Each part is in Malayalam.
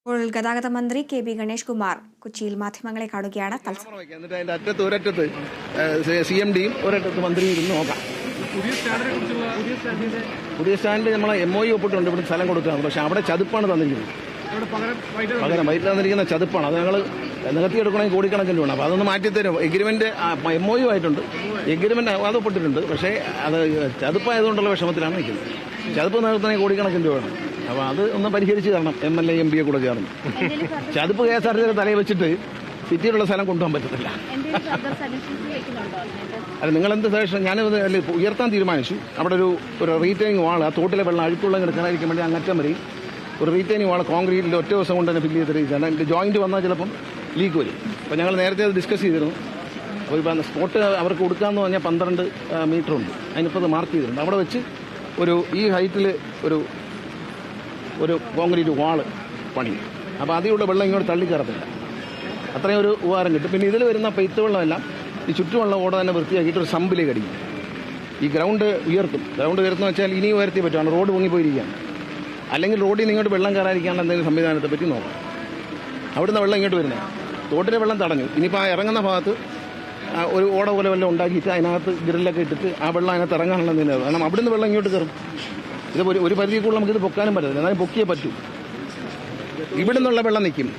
ഇപ്പോൾ ഗതാഗത മന്ത്രി കെ.ബി. ഗണേഷ് കുമാർ കൊച്ചിയിൽ മാധ്യമങ്ങളെ കാണുകയാണ്. എന്നിട്ട് അതിന്റെ അറ്റത്ത് ഒരറ്റത്ത് CMD-യും ഒരറ്റത്ത് മന്ത്രിയും ഇരുന്ന് നോക്കാം. പുതിയ സ്റ്റാൻഡ് നമ്മളെ MOU ഒപ്പിട്ടുണ്ട്. ഇവിടെ സ്ഥലം കൊടുക്കുകയാണ്. പക്ഷെ അവിടെ ചതുപ്പാണ് തന്നിരിക്കുന്നത്. പകരം വൈറ്റ് തന്നിരിക്കുന്ന ചതുപ്പാണ്. അത് ഞങ്ങൾ നികത്തിയെടുക്കണമെങ്കിൽ കോടിക്കണക്കിന് വേണം. അപ്പോൾ അതൊന്ന് മാറ്റിത്തരും. എഗ്രിമെന്റ് MOU ആയിട്ടുണ്ട്. എഗ്രിമെന്റ് അത് ഒപ്പിട്ടിട്ടുണ്ട്. പക്ഷേ അത് ചതുപ്പായതുകൊണ്ടുള്ള വിഷമത്തിലാണ് നിൽക്കുന്നത്. ചതുപ്പ് നികത്തണമെങ്കിൽ കോടിക്കണക്കിന് രൂപ വേണം. അപ്പോൾ അത് ഒന്ന് പരിഹരിച്ച് തരണം. MLA MP കൂടെ ചേർന്ന്. ചതുപ്പ് KSRTC തലയിൽ വെച്ചിട്ട് സിറ്റിയിലുള്ള സ്ഥലം കൊണ്ടുപോകാൻ പറ്റത്തില്ല. അല്ല, നിങ്ങളെന്ത് സജഷൻ? ഞാനത് ഉയർത്താൻ തീരുമാനിച്ചു. അവിടെ ഒരു റീറ്റെയിനിങ് വാൾ, ആ തോട്ടിലെ വെള്ളം അഴുക്കുള്ള കിടക്കാനായിരിക്കും വേണ്ടി അങ്ങറ്റം വരെയും ഒരു റീറ്റെയിനിങ് വാൾ കോൺക്രീറ്റിൽ ഒറ്റ ദിവസം കൊണ്ട് തന്നെ ഫില്ല് ചെയ്ത് തെളിയിച്ചാണ്. അതിൻ്റെ ജോയിൻറ്റ് വന്നാൽ ചിലപ്പം ലീക്ക് വരും. അപ്പോൾ ഞങ്ങൾ നേരത്തെ അത് ഡിസ്കസ് ചെയ്തിരുന്നു. അപ്പോൾ ഇപ്പം സ്പോട്ട് അവർക്ക് കൊടുക്കാമെന്ന് പറഞ്ഞാൽ 12 മീറ്ററുണ്ട്. അതിനിപ്പോൾ അത് മാർക്ക് ചെയ്തിട്ടുണ്ട്. അവിടെ വെച്ച് ഈ ഹൈറ്റിൽ ഒരു കോൺക്രീറ്റ് വാള് പണി. അപ്പോൾ അതിലൂടെ വെള്ളം ഇങ്ങോട്ട് തള്ളിക്കയറത്തില്ല. അത്രയും ഒരു ഉപകാരം കിട്ടും. പിന്നെ ഇതിൽ വരുന്ന പെയ്ത്ത് വെള്ളമെല്ലാം ഈ ചുറ്റുമുള്ള ഓട തന്നെ വൃത്തിയാക്കിയിട്ട് ഒരു സമ്പിലേക്ക് അടിക്കും. ഈ ഗ്രൗണ്ട് ഉയർത്തും. ഗ്രൗണ്ട് ഉയർത്തുന്ന വെച്ചാൽ ഇനി ഉയർത്തി പറ്റും. റോഡ് പൊങ്ങിപ്പോയിരിക്കുകയാണ്. അല്ലെങ്കിൽ റോഡിൽ നിന്ന് ഇങ്ങോട്ട് വെള്ളം കയറാതിരിക്കാനുള്ള എന്തെങ്കിലും സംവിധാനത്തെ പറ്റി നോക്കാം. അവിടുന്ന് വെള്ളം ഇങ്ങോട്ട് വരുന്നത് തോട്ടിലെ വെള്ളം തടഞ്ഞു. ഇനിയിപ്പോൾ ആ ഇറങ്ങുന്ന ഭാഗത്ത് ഒരു ഓട പോലെ വെള്ളം ഉണ്ടാക്കിയിട്ട് അതിനകത്ത് ഗ്രില്ലൊക്കെ ഇട്ടിട്ട് ആ വെള്ളം അതിനകത്ത് ഇറങ്ങാനുള്ള എന്തെങ്കിലും. കാരണം അവിടുന്ന് വെള്ളം ഇങ്ങോട്ട് കയറും. ഇത് ഒരു പരിധിക്കുള്ള നമുക്കിത് പൊക്കാനും പറ്റില്ല. എന്നാലും പൊക്കിയേ പറ്റൂ. ഇവിടെ നിന്നുള്ള വെള്ളം നിൽക്കും.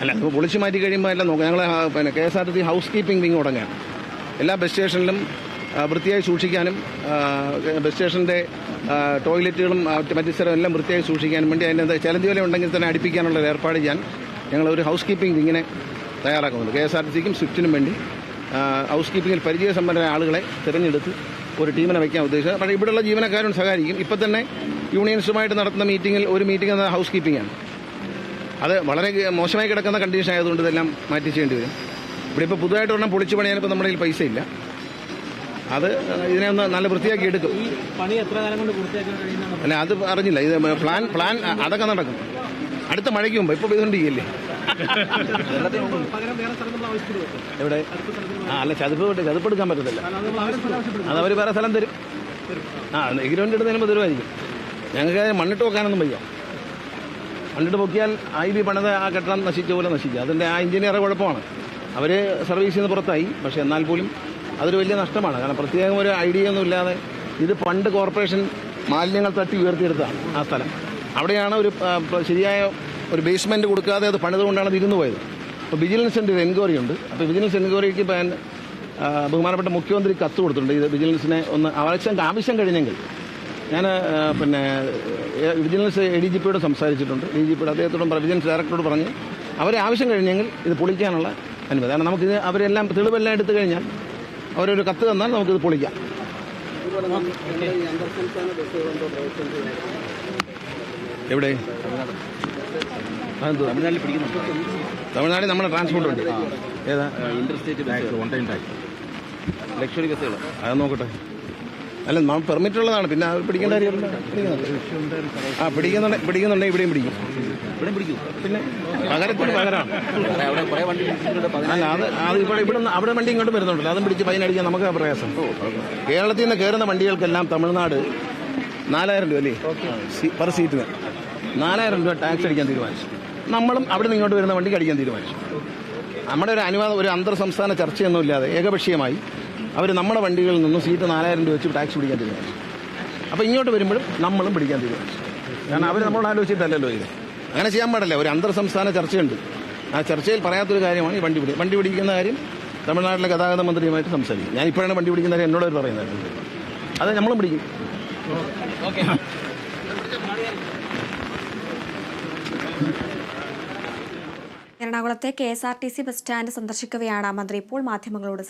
അല്ല, ഇപ്പോൾ പൊളിച്ചു മാറ്റി കഴിയുമ്പോൾ എല്ലാം നോക്കാം. ഞങ്ങൾ KSRTC ഹൗസ് കീപ്പിംഗ് വിങ് തുടങ്ങുകയാണ്. എല്ലാ ബസ് സ്റ്റേഷനിലും വൃത്തിയായി സൂക്ഷിക്കാനും ബസ് സ്റ്റേഷൻ്റെ ടോയ്ലറ്റുകളും മറ്റു സ്ഥലം എല്ലാം വൃത്തിയായി സൂക്ഷിക്കാനും വേണ്ടി അതിൻ്റെ ചലന്തി വല ഉണ്ടെങ്കിൽ തന്നെ അടുപ്പിക്കാനുള്ള ഏർപ്പാട് ചെയ്യാൻ ഞങ്ങൾ ഒരു ഹൗസ് കീപ്പിംഗ് വിങ്ങിനെ തയ്യാറാക്കുന്നുണ്ട്. KSRTCക്കും സ്വിഫ്റ്റിനും വേണ്ടി ഹൗസ് കീപ്പിങ്ങിൽ പരിചയസമ്പന്നരായ ആളുകളെ തിരഞ്ഞെടുത്ത് ഒരു ടീമിനെ വയ്ക്കാൻ ഉദ്ദേശിച്ചത്. പക്ഷേ ഇവിടെയുള്ള ജീവനക്കാരും സഹകരിക്കും. ഇപ്പം തന്നെ യൂണിയൻസുമായിട്ട് നടത്തുന്ന ഒരു മീറ്റിംഗ് എന്ന ഹൗസ് കീപ്പിംഗാണ്. അത് വളരെ മോശമായി കിടക്കുന്ന കണ്ടീഷൻ ആയതുകൊണ്ട് ഇതെല്ലാം മാറ്റി ചെയ്യേണ്ടി വരും. ഇവിടെ ഇപ്പോൾ പുതുതായിട്ട് ഒരെണ്ണം പൊളിച്ചു പണിയാനിപ്പോൾ നമ്മുടെ കയ്യിൽ പൈസ ഇല്ല. അത് ഇതിനെ ഒന്ന് നല്ല വൃത്തിയാക്കി എടുക്കും. പണി എത്ര കാലം കൊണ്ട് പൂർത്തിയാക്കാൻ കഴിയുന്നതാണ്? അല്ല, അത് അറിഞ്ഞില്ല. ഇത് പ്ലാൻ അതൊക്കെ നടക്കും. അടുത്ത മഴയ്ക്ക് മുമ്പ്. ഇപ്പോൾ പെയ്തുകൊണ്ടിരിക്കുകയല്ലേ. എവിടെ? അല്ല, ചതുപ്പ് എടുക്കാൻ പറ്റത്തില്ല. അതവർ വേറെ സ്ഥലം തരും. എഗ്രിമെന്റ് എടുത്തതിന് മുമ്പ് തരുമായിരിക്കും. ഞങ്ങൾക്ക് മണ്ണിട്ട് വെക്കാനൊന്നും വയ്യ. മണ്ണിട്ട് പൊക്കിയാൽ IB പണിത ആ കെട്ടിടം നശിച്ച പോലെ നശിക്കുക. അതിൻ്റെ ആ എഞ്ചിനീയറെ കുഴപ്പമാണ്. അവർ സർവീസിൽ നിന്ന് പുറത്തായി. പക്ഷേ എന്നാൽ പോലും അതൊരു വലിയ നഷ്ടമാണ്. കാരണം പ്രത്യേകം ഒരു ഐഡിയ ഒന്നും ഇല്ലാതെ ഇത് പണ്ട് കോർപ്പറേഷൻ മാലിന്യങ്ങൾ തട്ടി ഉയർത്തിയെടുത്താണ് ആ സ്ഥലം. അവിടെയാണ് ശരിയായ ഒരു ബേസ്മെൻറ്റ് കൊടുക്കാതെ അത് പണിതുകൊണ്ടാണ് അത് ഇരുന്ന് പോയത്. അപ്പോൾ വിജിലൻസിൻ്റെ ഒരു എൻക്വയറി ഉണ്ട്. അപ്പോൾ വിജിലൻസ് എൻക്വയറിക്ക് ബഹുമാനപ്പെട്ട മുഖ്യമന്ത്രി കത്ത് കൊടുത്തിട്ടുണ്ട്. ഇത് വിജിലൻസിനെ ഒന്ന് ആവശ്യം കഴിഞ്ഞെങ്കിൽ ഞാൻ വിജിലൻസ് ADGPയോട് സംസാരിച്ചിട്ടുണ്ട്. DGPയോട് അദ്ദേഹത്തോടും വിജിലൻസ് ഡയറക്ടറോട് പറഞ്ഞ് അവരെ ആവശ്യം കഴിഞ്ഞെങ്കിൽ ഇത് പൊളിക്കാനുള്ള അനുമതി. കാരണം നമുക്കിത് അവരെല്ലാം തെളിവെല്ലാം എടുത്തു കഴിഞ്ഞാൽ അവരൊരു കത്ത് തന്നാൽ നമുക്കിത് പൊളിക്കാം. എവിടെ? തമിഴ്നാട്ടിൽ നമ്മുടെ ട്രാൻസ്പോർട്ട് ഉണ്ട്. ഏതാ? ഇന്റർസ്റ്റേറ്റ് ലക്ഷറി ബസ്സുകൾ. അത് നോക്കട്ടെ. അല്ല, നമ്മൾ പെർമിറ്റ് ഉള്ളതാണ്. പിന്നെ പിടിക്കേണ്ട കാര്യമില്ല. പിടിക്കുന്നുണ്ടെങ്കിൽ ഇവിടെയും പിടിക്കും. പിന്നെ പകരമാണ്. അല്ല, അത് ഇവിടെ അവിടെ വണ്ടി ഇങ്ങോട്ട് വരുന്നുണ്ടല്ലോ. അതും പിടിച്ച് ഫൈൻ അടിക്കാൻ നമുക്ക് പ്രയാസം. കേരളത്തിൽ നിന്ന് കയറുന്ന വണ്ടികൾക്കെല്ലാം തമിഴ്നാട് 4000 രൂപ അല്ലേ പെർ സീറ്റിന് 4000 രൂപ ടാക്സ് അടിക്കാൻ തീരുമാനിച്ചു. നമ്മളും അവിടെ നിന്ന് ഇങ്ങോട്ട് വരുന്ന വണ്ടിക്ക് അടിക്കാൻ തീരുമാനിച്ചു. നമ്മുടെ ഒരു അനുവാദം, ഒരു അന്തർ സംസ്ഥാന ചർച്ചയൊന്നുമില്ലാതെ ഏകപക്ഷീയമായി അവർ നമ്മുടെ വണ്ടികളിൽ നിന്നും സീറ്റ് 4000 രൂപ വെച്ച് ടാക്സ് പിടിക്കാൻ തീരുമാനിച്ചു. അപ്പോൾ ഇങ്ങോട്ട് വരുമ്പോഴും നമ്മളും പിടിക്കാൻ തീരുമാനിച്ചു. കാരണം അവർ നമ്മളോട് ആലോചിച്ചിട്ടല്ലല്ലോ ഇത്. അങ്ങനെ ചെയ്യാൻ പാടില്ല. ഒരു അന്തർ സംസ്ഥാന ചർച്ചയുണ്ട്. ആ ചർച്ചയിൽ പറയാത്തൊരു കാര്യമാണ് ഈ വണ്ടി പിടിക്കുന്ന കാര്യം. തമിഴ്നാട്ടിലെ ഗതാഗത മന്ത്രിയുമായിട്ട് സംസാരിക്കും. ഞാൻ ഇപ്പോഴാണ് വണ്ടി പിടിക്കുന്ന കാര്യം എന്നോട് പറയുന്നത്. അത് നമ്മളും പിടിക്കും. എറണാകുളത്തെ KSRTC ബസ് സ്റ്റാൻഡ് സന്ദർശിക്കവെയാണ് മന്ത്രി ഇപ്പോൾ മാധ്യമങ്ങളോട്